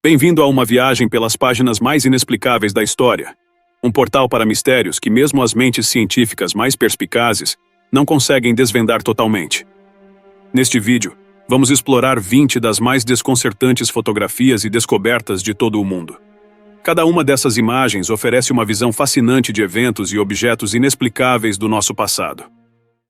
Bem-vindo a uma viagem pelas páginas mais inexplicáveis da história. Um portal para mistérios que mesmo as mentes científicas mais perspicazes não conseguem desvendar totalmente. Neste vídeo, vamos explorar 20 das mais desconcertantes fotografias e descobertas de todo o mundo. Cada uma dessas imagens oferece uma visão fascinante de eventos e objetos inexplicáveis do nosso passado.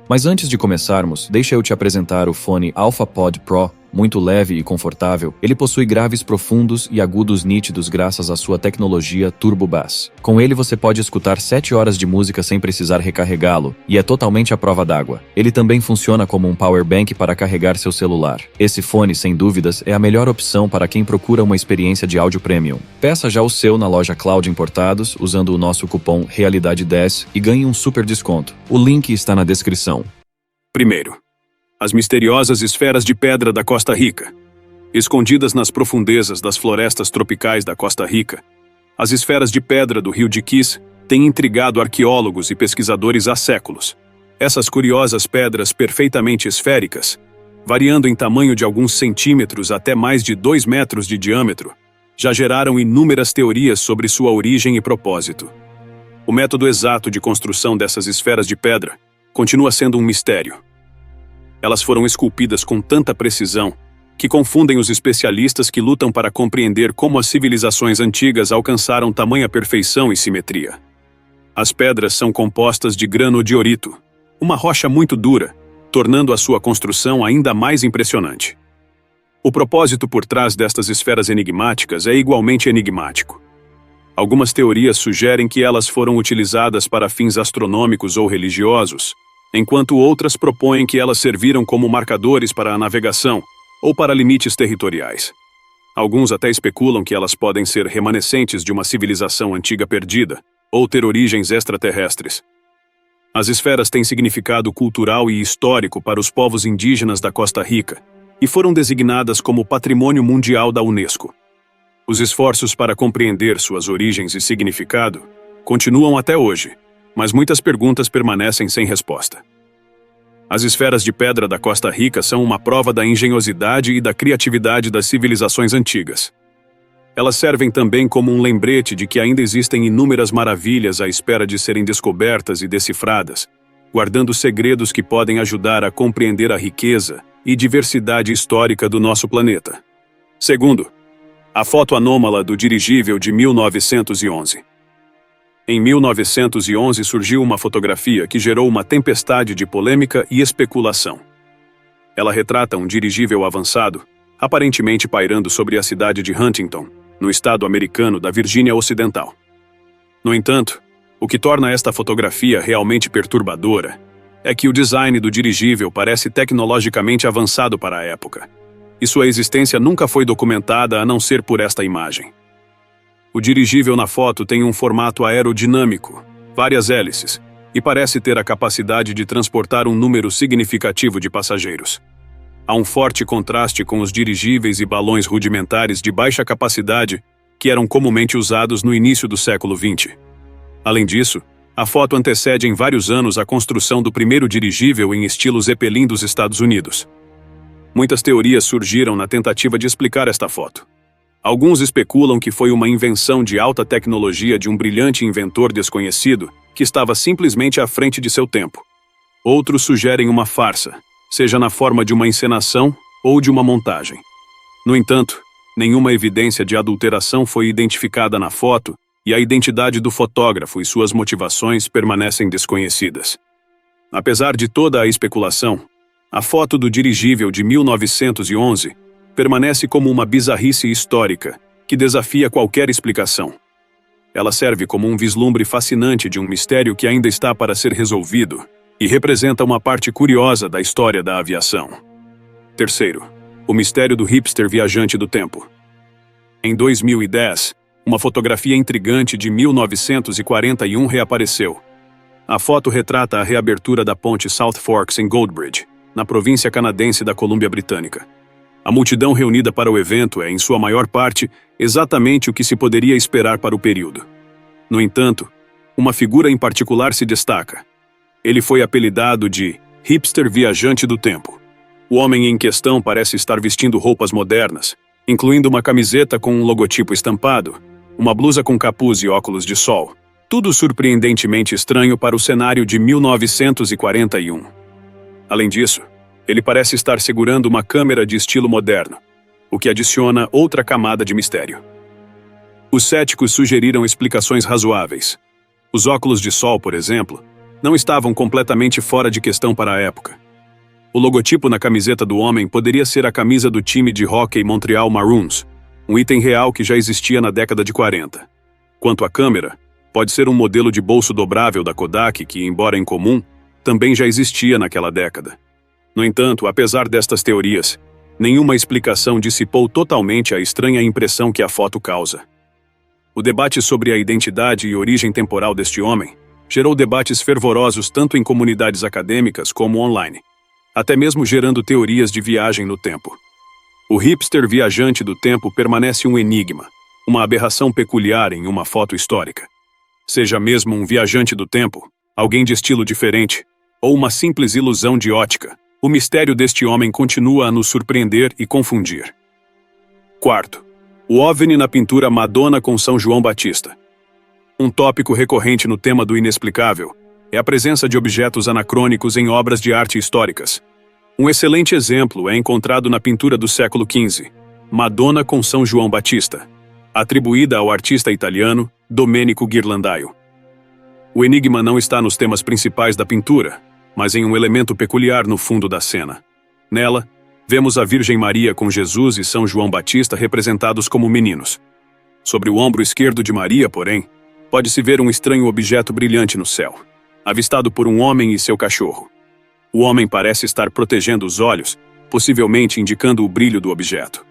Mas antes de começarmos, deixa eu te apresentar o fone AlphaPod Pro. Muito leve e confortável, ele possui graves profundos e agudos nítidos graças à sua tecnologia Turbo Bass. Com ele você pode escutar 7 horas de música sem precisar recarregá-lo, e é totalmente à prova d'água. Ele também funciona como um power bank para carregar seu celular. Esse fone, sem dúvidas, é a melhor opção para quem procura uma experiência de áudio premium. Peça já o seu na loja Cloud Importados, usando o nosso cupom REALIDADE10 e ganhe um super desconto. O link está na descrição. Primeiro, as misteriosas esferas de pedra da Costa Rica. Escondidas nas profundezas das florestas tropicais da Costa Rica, as esferas de pedra do rio Jiquís têm intrigado arqueólogos e pesquisadores há séculos. Essas curiosas pedras perfeitamente esféricas, variando em tamanho de alguns centímetros até mais de 2 metros de diâmetro, já geraram inúmeras teorias sobre sua origem e propósito. O método exato de construção dessas esferas de pedra continua sendo um mistério. Elas foram esculpidas com tanta precisão que confundem os especialistas que lutam para compreender como as civilizações antigas alcançaram tamanha perfeição e simetria. As pedras são compostas de granodiorito, uma rocha muito dura, tornando a sua construção ainda mais impressionante. O propósito por trás destas esferas enigmáticas é igualmente enigmático. Algumas teorias sugerem que elas foram utilizadas para fins astronômicos ou religiosos, enquanto outras propõem que elas serviram como marcadores para a navegação ou para limites territoriais. Alguns até especulam que elas podem ser remanescentes de uma civilização antiga perdida ou ter origens extraterrestres. As esferas têm significado cultural e histórico para os povos indígenas da Costa Rica e foram designadas como Patrimônio Mundial da Unesco. Os esforços para compreender suas origens e significado continuam até hoje, mas muitas perguntas permanecem sem resposta. As esferas de pedra da Costa Rica são uma prova da engenhosidade e da criatividade das civilizações antigas. Elas servem também como um lembrete de que ainda existem inúmeras maravilhas à espera de serem descobertas e decifradas, guardando segredos que podem ajudar a compreender a riqueza e diversidade histórica do nosso planeta. Segundo, a foto anômala do dirigível de 1911. Em 1911 surgiu uma fotografia que gerou uma tempestade de polêmica e especulação. Ela retrata um dirigível avançado, aparentemente pairando sobre a cidade de Huntington, no estado americano da Virgínia Ocidental. No entanto, o que torna esta fotografia realmente perturbadora é que o design do dirigível parece tecnologicamente avançado para a época, e sua existência nunca foi documentada a não ser por esta imagem. O dirigível na foto tem um formato aerodinâmico, várias hélices, e parece ter a capacidade de transportar um número significativo de passageiros. Há um forte contraste com os dirigíveis e balões rudimentares de baixa capacidade que eram comumente usados no início do século XX. Além disso, a foto antecede em vários anos a construção do primeiro dirigível em estilo Zeppelin dos Estados Unidos. Muitas teorias surgiram na tentativa de explicar esta foto. Alguns especulam que foi uma invenção de alta tecnologia de um brilhante inventor desconhecido que estava simplesmente à frente de seu tempo. Outros sugerem uma farsa, seja na forma de uma encenação ou de uma montagem. No entanto, nenhuma evidência de adulteração foi identificada na foto e a identidade do fotógrafo e suas motivações permanecem desconhecidas. Apesar de toda a especulação, a foto do dirigível de 1911 permanece como uma bizarrice histórica que desafia qualquer explicação. Ela serve como um vislumbre fascinante de um mistério que ainda está para ser resolvido e representa uma parte curiosa da história da aviação. Terceiro, o mistério do hipster viajante do tempo. Em 2010, uma fotografia intrigante de 1941 reapareceu. A foto retrata a reabertura da ponte South Forks em Goldbridge, na província canadense da Colômbia Britânica. A multidão reunida para o evento é, em sua maior parte, exatamente o que se poderia esperar para o período. No entanto, uma figura em particular se destaca. Ele foi apelidado de hipster viajante do tempo. O homem em questão parece estar vestindo roupas modernas, incluindo uma camiseta com um logotipo estampado, uma blusa com capuz e óculos de sol. Tudo surpreendentemente estranho para o cenário de 1941. Além disso, ele parece estar segurando uma câmera de estilo moderno, o que adiciona outra camada de mistério. Os céticos sugeriram explicações razoáveis. Os óculos de sol, por exemplo, não estavam completamente fora de questão para a época. O logotipo na camiseta do homem poderia ser a camisa do time de hóquei Montreal Maroons, um item real que já existia na década de 40. Quanto à câmera, pode ser um modelo de bolso dobrável da Kodak que, embora incomum, também já existia naquela década. No entanto, apesar destas teorias, nenhuma explicação dissipou totalmente a estranha impressão que a foto causa. O debate sobre a identidade e origem temporal deste homem gerou debates fervorosos tanto em comunidades acadêmicas como online, até mesmo gerando teorias de viagem no tempo. O hipster viajante do tempo permanece um enigma, uma aberração peculiar em uma foto histórica. Seja mesmo um viajante do tempo, alguém de estilo diferente, ou uma simples ilusão de ótica, o mistério deste homem continua a nos surpreender e confundir. Quarto, o OVNI na pintura Madonna com São João Batista. Um tópico recorrente no tema do inexplicável é a presença de objetos anacrônicos em obras de arte históricas. Um excelente exemplo é encontrado na pintura do século XV, Madonna com São João Batista, atribuída ao artista italiano Domenico Ghirlandaio. O enigma não está nos temas principais da pintura, mas em um elemento peculiar no fundo da cena. Nela, vemos a Virgem Maria com Jesus e São João Batista representados como meninos. Sobre o ombro esquerdo de Maria, porém, pode-se ver um estranho objeto brilhante no céu, avistado por um homem e seu cachorro. O homem parece estar protegendo os olhos, possivelmente indicando o brilho do objeto.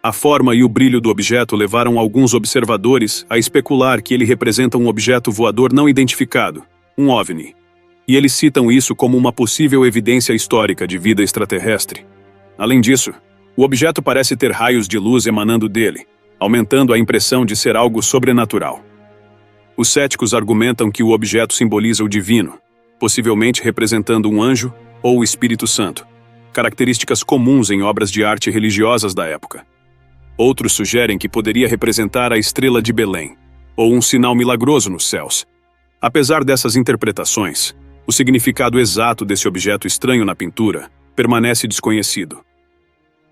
A forma e o brilho do objeto levaram alguns observadores a especular que ele representa um objeto voador não identificado, um OVNI. E eles citam isso como uma possível evidência histórica de vida extraterrestre. Além disso, o objeto parece ter raios de luz emanando dele, aumentando a impressão de ser algo sobrenatural. Os céticos argumentam que o objeto simboliza o divino, possivelmente representando um anjo ou o Espírito Santo, características comuns em obras de arte religiosas da época. Outros sugerem que poderia representar a estrela de Belém, ou um sinal milagroso nos céus. Apesar dessas interpretações, o significado exato desse objeto estranho na pintura permanece desconhecido.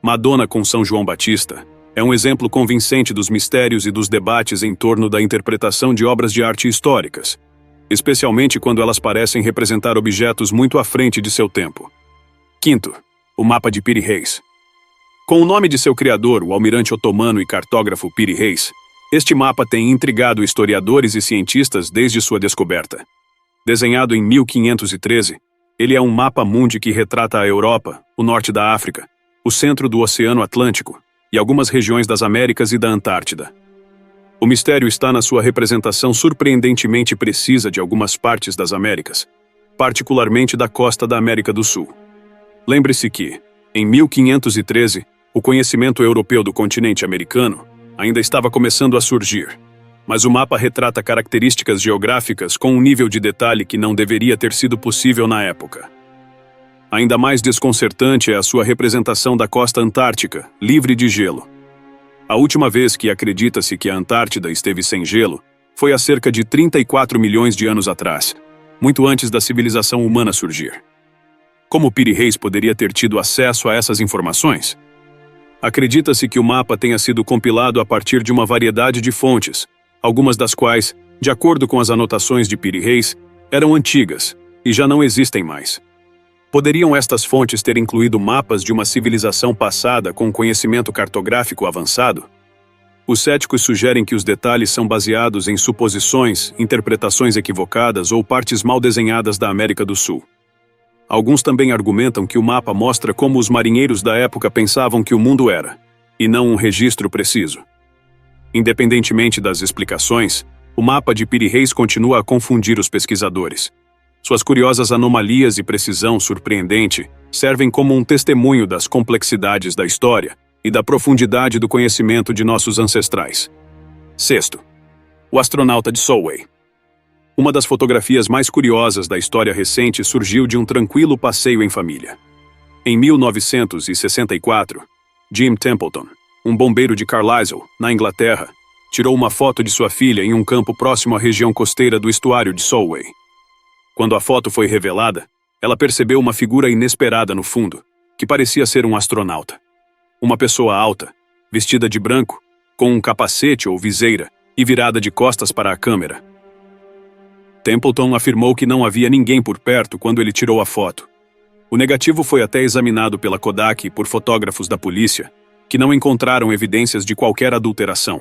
Madonna com São João Batista é um exemplo convincente dos mistérios e dos debates em torno da interpretação de obras de arte históricas, especialmente quando elas parecem representar objetos muito à frente de seu tempo. Quinto, o mapa de Piri Reis. Com o nome de seu criador, o almirante otomano e cartógrafo Piri Reis, este mapa tem intrigado historiadores e cientistas desde sua descoberta. Desenhado em 1513, ele é um mapa mundi que retrata a Europa, o norte da África, o centro do Oceano Atlântico e algumas regiões das Américas e da Antártida. O mistério está na sua representação surpreendentemente precisa de algumas partes das Américas, particularmente da costa da América do Sul. Lembre-se que, em 1513, o conhecimento europeu do continente americano ainda estava começando a surgir, mas o mapa retrata características geográficas com um nível de detalhe que não deveria ter sido possível na época. Ainda mais desconcertante é a sua representação da costa antártica, livre de gelo. A última vez que acredita-se que a Antártida esteve sem gelo foi há cerca de 34 milhões de anos atrás, muito antes da civilização humana surgir. Como Piri Reis poderia ter tido acesso a essas informações? Acredita-se que o mapa tenha sido compilado a partir de uma variedade de fontes, algumas das quais, de acordo com as anotações de Piri Reis, eram antigas e já não existem mais. Poderiam estas fontes ter incluído mapas de uma civilização passada com conhecimento cartográfico avançado? Os céticos sugerem que os detalhes são baseados em suposições, interpretações equivocadas ou partes mal desenhadas da América do Sul. Alguns também argumentam que o mapa mostra como os marinheiros da época pensavam que o mundo era, e não um registro preciso. Independentemente das explicações, o mapa de Piri Reis continua a confundir os pesquisadores. Suas curiosas anomalias e precisão surpreendente servem como um testemunho das complexidades da história e da profundidade do conhecimento de nossos ancestrais. Sexto, o astronauta de Solway. Uma das fotografias mais curiosas da história recente surgiu de um tranquilo passeio em família. Em 1964, Jim Templeton, Um bombeiro de Carlisle, na Inglaterra, tirou uma foto de sua filha em um campo próximo à região costeira do estuário de Solway. Quando a foto foi revelada, ela percebeu uma figura inesperada no fundo, que parecia ser um astronauta. Uma pessoa alta, vestida de branco, com um capacete ou viseira e virada de costas para a câmera. Templeton afirmou que não havia ninguém por perto quando ele tirou a foto. O negativo foi até examinado pela Kodak e por fotógrafos da polícia, que não encontraram evidências de qualquer adulteração.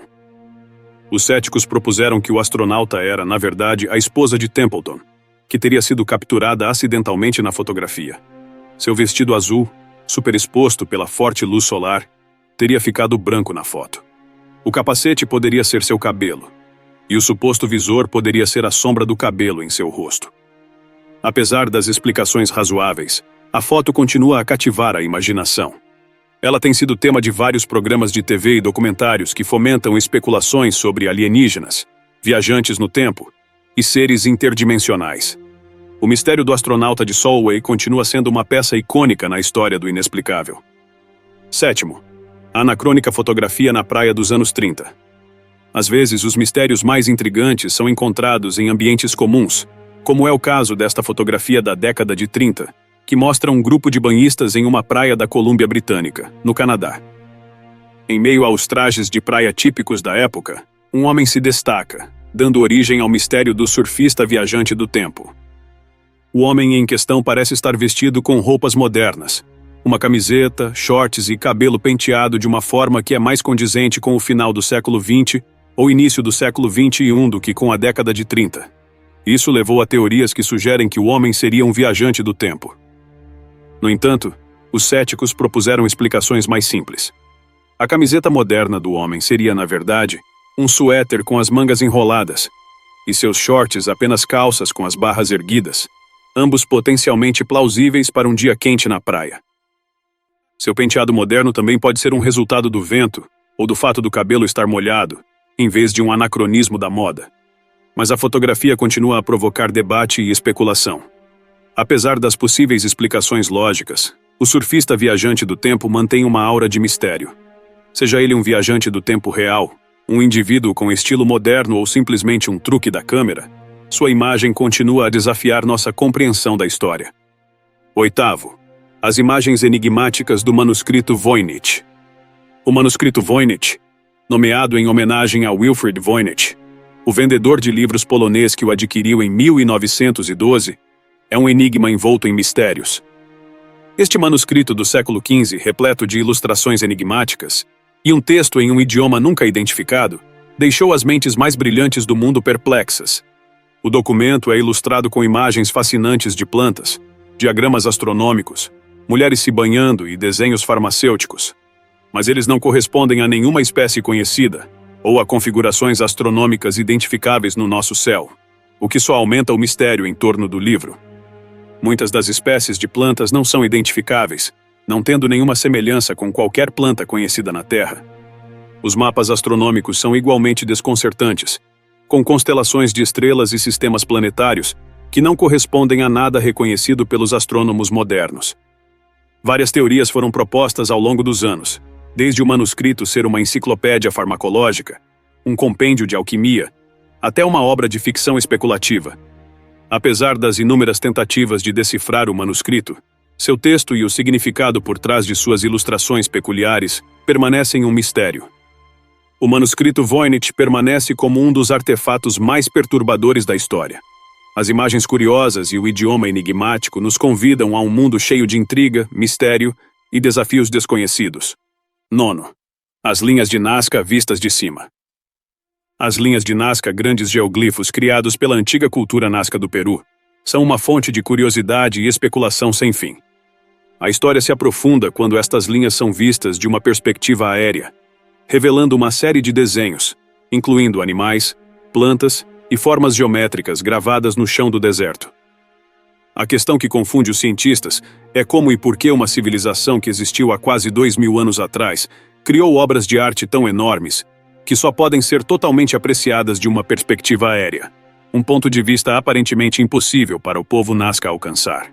Os céticos propuseram que o astronauta era, na verdade, a esposa de Templeton, que teria sido capturada acidentalmente na fotografia. Seu vestido azul, superexposto pela forte luz solar, teria ficado branco na foto. O capacete poderia ser seu cabelo, e o suposto visor poderia ser a sombra do cabelo em seu rosto. Apesar das explicações razoáveis, a foto continua a cativar a imaginação. Ela tem sido tema de vários programas de TV e documentários que fomentam especulações sobre alienígenas, viajantes no tempo e seres interdimensionais. O mistério do astronauta de Solway continua sendo uma peça icônica na história do inexplicável. 7º. A anacrônica fotografia na praia dos anos 30. Às vezes, os mistérios mais intrigantes são encontrados em ambientes comuns, como é o caso desta fotografia da década de 30, que mostra um grupo de banhistas em uma praia da Colômbia Britânica, no Canadá. Em meio aos trajes de praia típicos da época, um homem se destaca, dando origem ao mistério do surfista viajante do tempo. O homem em questão parece estar vestido com roupas modernas, uma camiseta, shorts e cabelo penteado de uma forma que é mais condizente com o final do século XX ou início do século XXI do que com a década de 30. Isso levou a teorias que sugerem que o homem seria um viajante do tempo. No entanto, os céticos propuseram explicações mais simples. A camiseta moderna do homem seria, na verdade, um suéter com as mangas enroladas, e seus shorts apenas calças com as barras erguidas, ambos potencialmente plausíveis para um dia quente na praia. Seu penteado moderno também pode ser um resultado do vento, ou do fato do cabelo estar molhado, em vez de um anacronismo da moda. Mas a fotografia continua a provocar debate e especulação. Apesar das possíveis explicações lógicas, o surfista viajante do tempo mantém uma aura de mistério. Seja ele um viajante do tempo real, um indivíduo com estilo moderno ou simplesmente um truque da câmera, sua imagem continua a desafiar nossa compreensão da história. 8º. As imagens enigmáticas do manuscrito Voynich. O manuscrito Voynich, nomeado em homenagem a Wilfrid Voynich, o vendedor de livros polonês que o adquiriu em 1912, é um enigma envolto em mistérios. Este manuscrito do século XV, repleto de ilustrações enigmáticas, e um texto em um idioma nunca identificado, deixou as mentes mais brilhantes do mundo perplexas. O documento é ilustrado com imagens fascinantes de plantas, diagramas astronômicos, mulheres se banhando e desenhos farmacêuticos. Mas eles não correspondem a nenhuma espécie conhecida, ou a configurações astronômicas identificáveis no nosso céu, o que só aumenta o mistério em torno do livro. Muitas das espécies de plantas não são identificáveis, não tendo nenhuma semelhança com qualquer planta conhecida na Terra. Os mapas astronômicos são igualmente desconcertantes, com constelações de estrelas e sistemas planetários que não correspondem a nada reconhecido pelos astrônomos modernos. Várias teorias foram propostas ao longo dos anos, desde o manuscrito ser uma enciclopédia farmacológica, um compêndio de alquimia, até uma obra de ficção especulativa. Apesar das inúmeras tentativas de decifrar o manuscrito, seu texto e o significado por trás de suas ilustrações peculiares permanecem um mistério. O manuscrito Voynich permanece como um dos artefatos mais perturbadores da história. As imagens curiosas e o idioma enigmático nos convidam a um mundo cheio de intriga, mistério e desafios desconhecidos. 9. As linhas de Nazca vistas de cima. As linhas de Nazca, grandes geoglifos criados pela antiga cultura Nazca do Peru, são uma fonte de curiosidade e especulação sem fim. A história se aprofunda quando estas linhas são vistas de uma perspectiva aérea, revelando uma série de desenhos, incluindo animais, plantas e formas geométricas gravadas no chão do deserto. A questão que confunde os cientistas é como e por que uma civilização que existiu há quase 2000 anos atrás criou obras de arte tão enormes que só podem ser totalmente apreciadas de uma perspectiva aérea, um ponto de vista aparentemente impossível para o povo Nazca alcançar.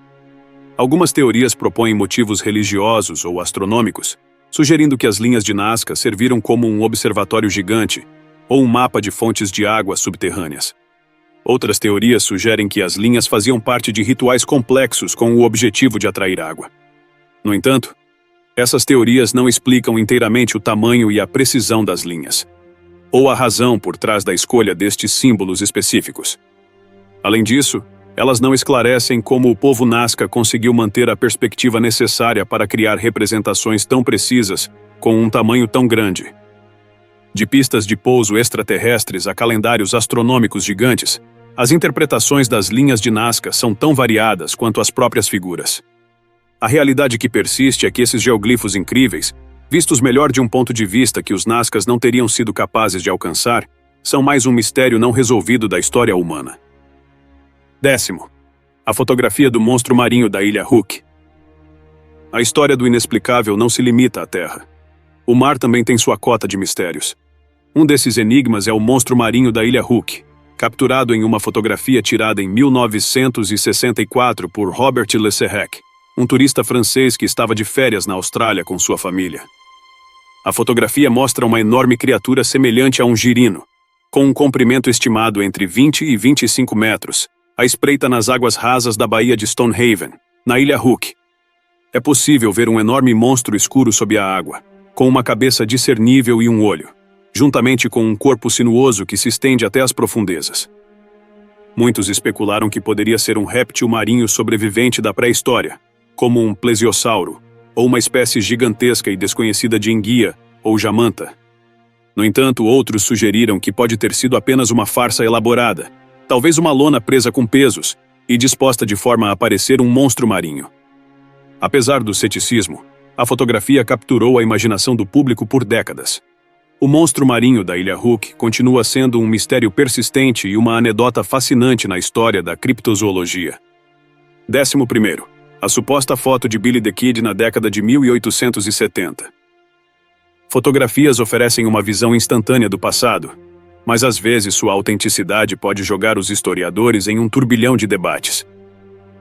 Algumas teorias propõem motivos religiosos ou astronômicos, sugerindo que as linhas de Nazca serviram como um observatório gigante ou um mapa de fontes de água subterrâneas. Outras teorias sugerem que as linhas faziam parte de rituais complexos com o objetivo de atrair água. No entanto, essas teorias não explicam inteiramente o tamanho e a precisão das linhas, ou a razão por trás da escolha destes símbolos específicos. Além disso, elas não esclarecem como o povo Nazca conseguiu manter a perspectiva necessária para criar representações tão precisas com um tamanho tão grande. De pistas de pouso extraterrestres a calendários astronômicos gigantes, as interpretações das linhas de Nazca são tão variadas quanto as próprias figuras. A realidade que persiste é que esses geoglifos incríveis, vistos melhor de um ponto de vista que os Nazcas não teriam sido capazes de alcançar, são mais um mistério não resolvido da história humana. 10º. A fotografia do monstro marinho da Ilha Hook. A história do inexplicável não se limita à Terra. O mar também tem sua cota de mistérios. Um desses enigmas é o monstro marinho da Ilha Hook, capturado em uma fotografia tirada em 1964 por Robert Le Serrec, um turista francês que estava de férias na Austrália com sua família. A fotografia mostra uma enorme criatura semelhante a um girino, com um comprimento estimado entre 20 e 25 metros, à espreita nas águas rasas da Baía de Stonehaven, na Ilha Hook. É possível ver um enorme monstro escuro sob a água, com uma cabeça discernível e um olho, juntamente com um corpo sinuoso que se estende até as profundezas. Muitos especularam que poderia ser um réptil marinho sobrevivente da pré-história, como um plesiosauro, ou uma espécie gigantesca e desconhecida de enguia, ou jamanta. No entanto, outros sugeriram que pode ter sido apenas uma farsa elaborada, talvez uma lona presa com pesos, e disposta de forma a parecer um monstro marinho. Apesar do ceticismo, a fotografia capturou a imaginação do público por décadas. O monstro marinho da Ilha Hook continua sendo um mistério persistente e uma anedota fascinante na história da criptozoologia. 11º. A suposta foto de Billy the Kid na década de 1870. Fotografias oferecem uma visão instantânea do passado, mas às vezes sua autenticidade pode jogar os historiadores em um turbilhão de debates.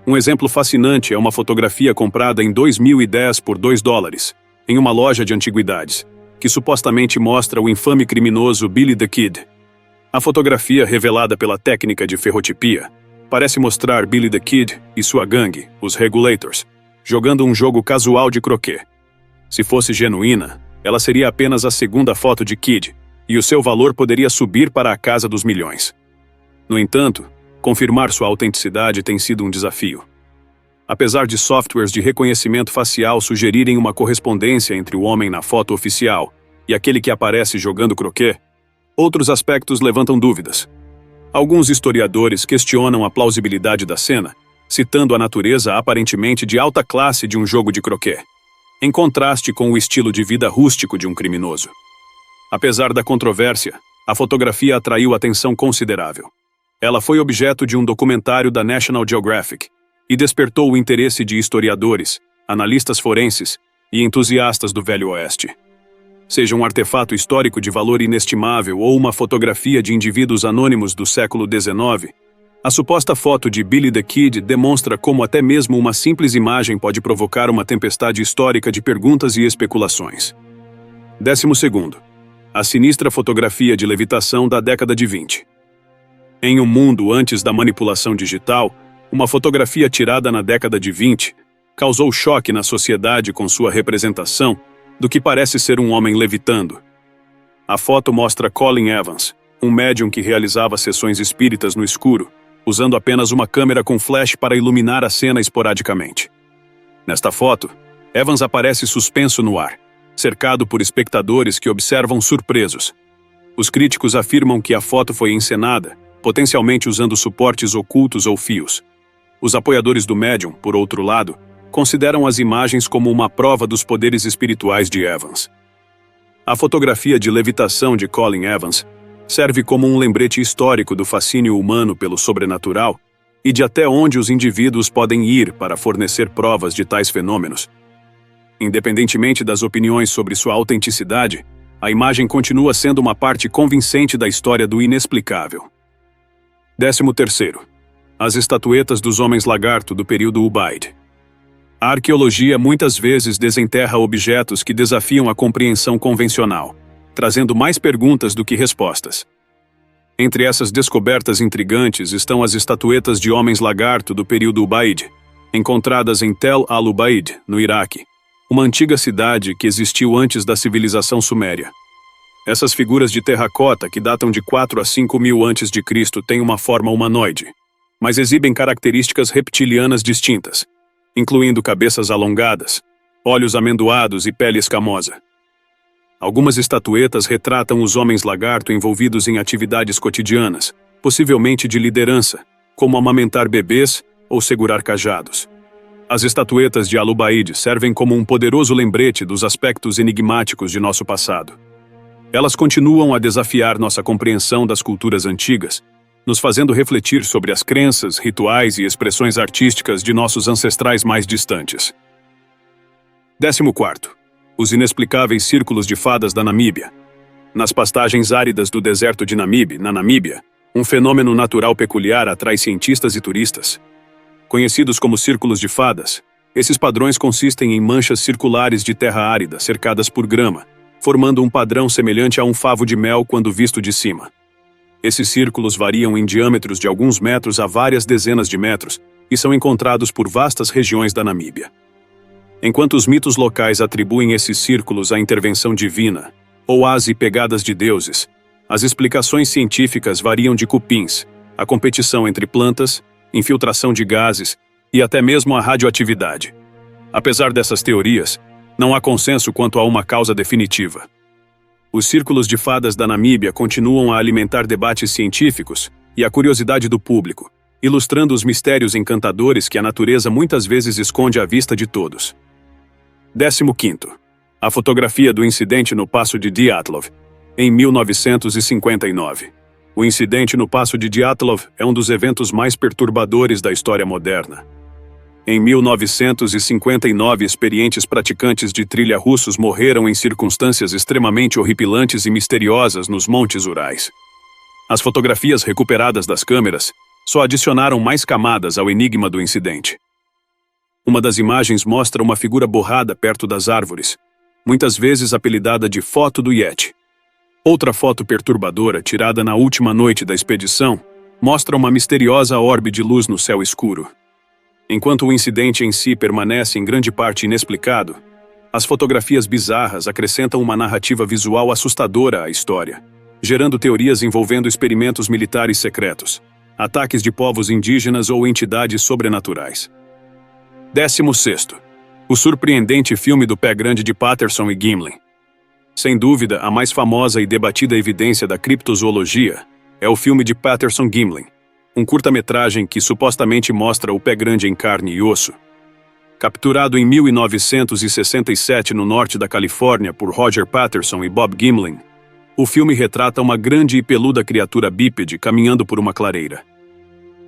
Um exemplo fascinante é uma fotografia comprada em 2010 por $2, em uma loja de antiguidades, que supostamente mostra o infame criminoso Billy the Kid. A fotografia, revelada pela técnica de ferrotipia, parece mostrar Billy the Kid e sua gangue, os Regulators, jogando um jogo casual de croquet. Se fosse genuína, ela seria apenas a segunda foto de Kid, e o seu valor poderia subir para a casa dos milhões. No entanto, confirmar sua autenticidade tem sido um desafio. Apesar de softwares de reconhecimento facial sugerirem uma correspondência entre o homem na foto oficial e aquele que aparece jogando croquet, outros aspectos levantam dúvidas. Alguns historiadores questionam a plausibilidade da cena, citando a natureza aparentemente de alta classe de um jogo de croquet, em contraste com o estilo de vida rústico de um criminoso. Apesar da controvérsia, a fotografia atraiu atenção considerável. Ela foi objeto de um documentário da National Geographic e despertou o interesse de historiadores, analistas forenses e entusiastas do Velho Oeste. Seja um artefato histórico de valor inestimável ou uma fotografia de indivíduos anônimos do século XIX, a suposta foto de Billy the Kid demonstra como até mesmo uma simples imagem pode provocar uma tempestade histórica de perguntas e especulações. 12º. A sinistra fotografia de levitação da década de 20. Em um mundo antes da manipulação digital, uma fotografia tirada na década de 20 causou choque na sociedade com sua representação do que parece ser um homem levitando. A foto mostra Colin Evans, um médium que realizava sessões espíritas no escuro, usando apenas uma câmera com flash para iluminar a cena esporadicamente. Nesta foto, Evans aparece suspenso no ar, cercado por espectadores que observam surpresos. Os críticos afirmam que a foto foi encenada, potencialmente usando suportes ocultos ou fios. Os apoiadores do médium, por outro lado, consideram as imagens como uma prova dos poderes espirituais de Evans. A fotografia de levitação de Colin Evans serve como um lembrete histórico do fascínio humano pelo sobrenatural e de até onde os indivíduos podem ir para fornecer provas de tais fenômenos. Independentemente das opiniões sobre sua autenticidade, a imagem continua sendo uma parte convincente da história do inexplicável. 13º. As estatuetas dos homens lagarto do período Ubaid. A arqueologia muitas vezes desenterra objetos que desafiam a compreensão convencional, trazendo mais perguntas do que respostas. Entre essas descobertas intrigantes estão as estatuetas de homens-lagarto do período Ubaid, encontradas em Tel al-Ubaid, no Iraque, uma antiga cidade que existiu antes da civilização suméria. Essas figuras de terracota, que datam de 4 a 5 mil a.C., têm uma forma humanoide, mas exibem características reptilianas distintas, incluindo cabeças alongadas, olhos amendoados e pele escamosa. Algumas estatuetas retratam os homens-lagarto envolvidos em atividades cotidianas, possivelmente de liderança, como amamentar bebês ou segurar cajados. As estatuetas de Al-Ubaid servem como um poderoso lembrete dos aspectos enigmáticos de nosso passado. Elas continuam a desafiar nossa compreensão das culturas antigas, nos fazendo refletir sobre as crenças, rituais e expressões artísticas de nossos ancestrais mais distantes. 14. Os inexplicáveis círculos de fadas da Namíbia. Nas pastagens áridas do deserto de Namibe, na Namíbia, um fenômeno natural peculiar atrai cientistas e turistas. Conhecidos como círculos de fadas, esses padrões consistem em manchas circulares de terra árida cercadas por grama, formando um padrão semelhante a um favo de mel quando visto de cima. Esses círculos variam em diâmetros de alguns metros a várias dezenas de metros e são encontrados por vastas regiões da Namíbia. Enquanto os mitos locais atribuem esses círculos à intervenção divina, ou às pegadas de deuses, as explicações científicas variam de cupins, a competição entre plantas, infiltração de gases e até mesmo a radioatividade. Apesar dessas teorias, não há consenso quanto a uma causa definitiva. Os círculos de fadas da Namíbia continuam a alimentar debates científicos e a curiosidade do público, ilustrando os mistérios encantadores que a natureza muitas vezes esconde à vista de todos. 15. A fotografia do incidente no Passo de Dyatlov, em 1959. O incidente no Passo de Dyatlov é um dos eventos mais perturbadores da história moderna. Em 1959, experientes praticantes de trilha russos morreram em circunstâncias extremamente horripilantes e misteriosas nos Montes Urais. As fotografias recuperadas das câmeras só adicionaram mais camadas ao enigma do incidente. Uma das imagens mostra uma figura borrada perto das árvores, muitas vezes apelidada de foto do Yeti. Outra foto perturbadora, tirada na última noite da expedição, mostra uma misteriosa orbe de luz no céu escuro. Enquanto o incidente em si permanece em grande parte inexplicado, as fotografias bizarras acrescentam uma narrativa visual assustadora à história, gerando teorias envolvendo experimentos militares secretos, ataques de povos indígenas ou entidades sobrenaturais. 16. O surpreendente filme do Pé Grande de Patterson e Gimlin. Sem dúvida, a mais famosa e debatida evidência da criptozoologia é o filme de Patterson-Gimlin, um curta-metragem que supostamente mostra o pé grande em carne e osso. Capturado em 1967 no norte da Califórnia por Roger Patterson e Bob Gimlin, o filme retrata uma grande e peluda criatura bípede caminhando por uma clareira.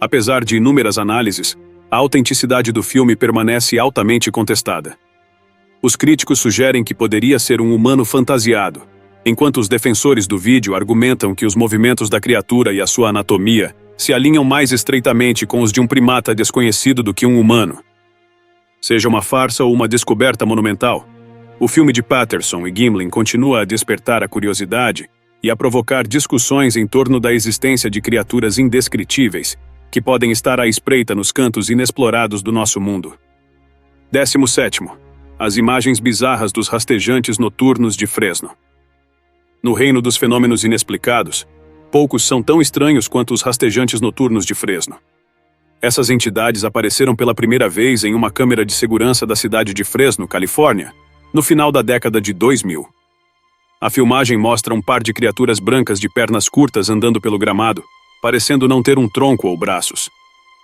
Apesar de inúmeras análises, a autenticidade do filme permanece altamente contestada. Os críticos sugerem que poderia ser um humano fantasiado, enquanto os defensores do vídeo argumentam que os movimentos da criatura e a sua anatomia se alinham mais estreitamente com os de um primata desconhecido do que um humano. Seja uma farsa ou uma descoberta monumental, o filme de Patterson e Gimlin continua a despertar a curiosidade e a provocar discussões em torno da existência de criaturas indescritíveis que podem estar à espreita nos cantos inexplorados do nosso mundo. 17. As imagens bizarras dos rastejantes noturnos de Fresno. No reino dos fenômenos inexplicados, poucos são tão estranhos quanto os rastejantes noturnos de Fresno. Essas entidades apareceram pela primeira vez em uma câmera de segurança da cidade de Fresno, Califórnia, no final da década de 2000. A filmagem mostra um par de criaturas brancas de pernas curtas andando pelo gramado, parecendo não ter um tronco ou braços.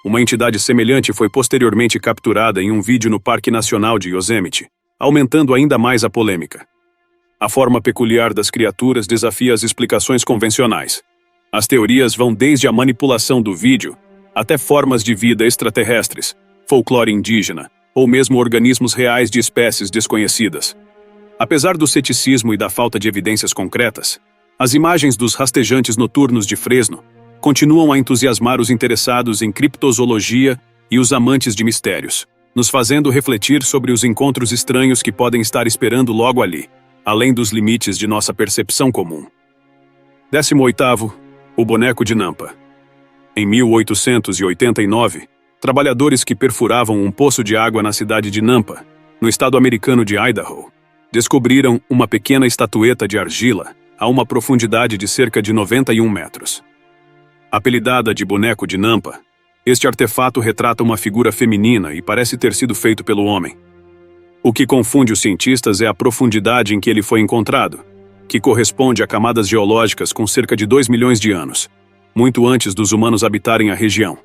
Uma entidade semelhante foi posteriormente capturada em um vídeo no Parque Nacional de Yosemite, aumentando ainda mais a polêmica. A forma peculiar das criaturas desafia as explicações convencionais. As teorias vão desde a manipulação do vídeo até formas de vida extraterrestres, folclore indígena, ou mesmo organismos reais de espécies desconhecidas. Apesar do ceticismo e da falta de evidências concretas, as imagens dos rastejantes noturnos de Fresno continuam a entusiasmar os interessados em criptozoologia e os amantes de mistérios. nos fazendo refletir sobre os encontros estranhos que podem estar esperando logo ali, além dos limites de nossa percepção comum. 18º, o boneco de Nampa. Em 1889, trabalhadores que perfuravam um poço de água na cidade de Nampa, no estado americano de Idaho, descobriram uma pequena estatueta de argila a uma profundidade de cerca de 91 metros. Apelidada de boneco de Nampa, este artefato retrata uma figura feminina e parece ter sido feito pelo homem. O que confunde os cientistas é a profundidade em que ele foi encontrado, que corresponde a camadas geológicas com cerca de 2 milhões de anos, muito antes dos humanos habitarem a região.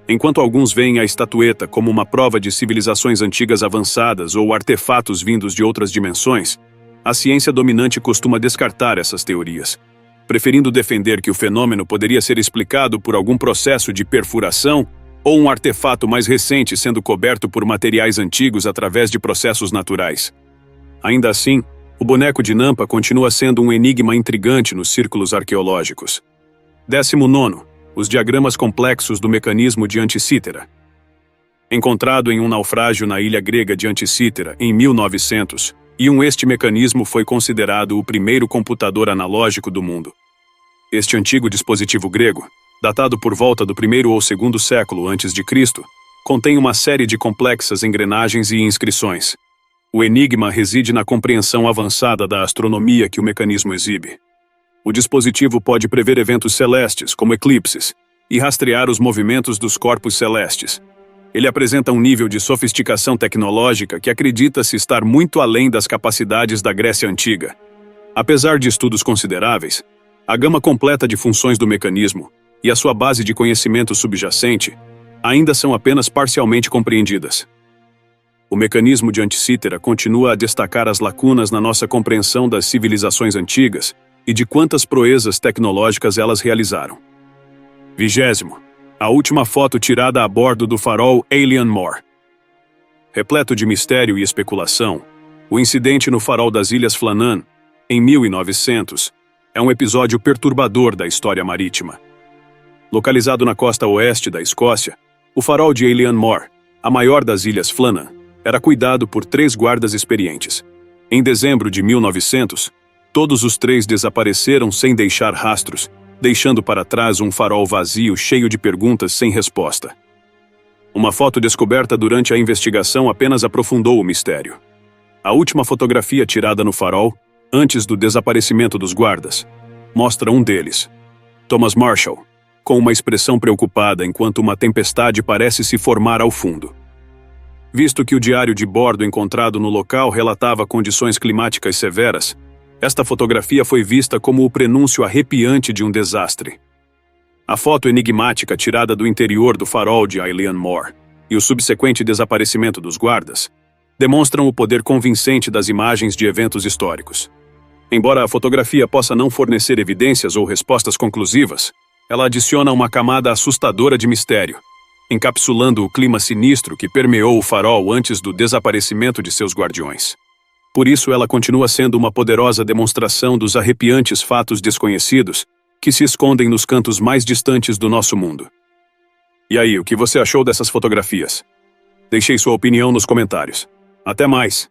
Enquanto alguns veem a estatueta como uma prova de civilizações antigas avançadas ou artefatos vindos de outras dimensões, a ciência dominante costuma descartar essas teorias, preferindo defender que o fenômeno poderia ser explicado por algum processo de perfuração ou um artefato mais recente sendo coberto por materiais antigos através de processos naturais. Ainda assim, o boneco de Nampa continua sendo um enigma intrigante nos círculos arqueológicos. 19º, os diagramas complexos do mecanismo de Anticítera. Encontrado em um naufrágio na ilha grega de Anticítera em 1900, este mecanismo foi considerado o primeiro computador analógico do mundo. Este antigo dispositivo grego, datado por volta do 1º ou 2º século antes de Cristo, contém uma série de complexas engrenagens e inscrições. O enigma reside na compreensão avançada da astronomia que o mecanismo exibe. O dispositivo pode prever eventos celestes, como eclipses, e rastrear os movimentos dos corpos celestes. Ele apresenta um nível de sofisticação tecnológica que acredita-se estar muito além das capacidades da Grécia Antiga. Apesar de estudos consideráveis, a gama completa de funções do mecanismo e a sua base de conhecimento subjacente ainda são apenas parcialmente compreendidas. O mecanismo de Anticítera continua a destacar as lacunas na nossa compreensão das civilizações antigas e de quantas proezas tecnológicas elas realizaram. 20º, a última foto tirada a bordo do farol Alien More. Repleto de mistério e especulação, o incidente no farol das Ilhas Flannan, em 1900, é um episódio perturbador da história marítima. Localizado na costa oeste da Escócia, o farol de Alien More, a maior das Ilhas Flannan, era cuidado por 3 guardas experientes. Em dezembro de 1900, todos os 3 desapareceram sem deixar rastros, deixando para trás um farol vazio cheio de perguntas sem resposta. Uma foto descoberta durante a investigação apenas aprofundou o mistério. A última fotografia tirada no farol, antes do desaparecimento dos guardas, mostra um deles, Thomas Marshall, com uma expressão preocupada enquanto uma tempestade parece se formar ao fundo. Visto que o diário de bordo encontrado no local relatava condições climáticas severas, esta fotografia foi vista como o prenúncio arrepiante de um desastre. A foto enigmática tirada do interior do farol de Alien More e o subsequente desaparecimento dos guardas demonstram o poder convincente das imagens de eventos históricos. Embora a fotografia possa não fornecer evidências ou respostas conclusivas, ela adiciona uma camada assustadora de mistério, encapsulando o clima sinistro que permeou o farol antes do desaparecimento de seus guardiões. Por isso, ela continua sendo uma poderosa demonstração dos arrepiantes fatos desconhecidos que se escondem nos cantos mais distantes do nosso mundo. E aí, o que você achou dessas fotografias? Deixe sua opinião nos comentários. Até mais!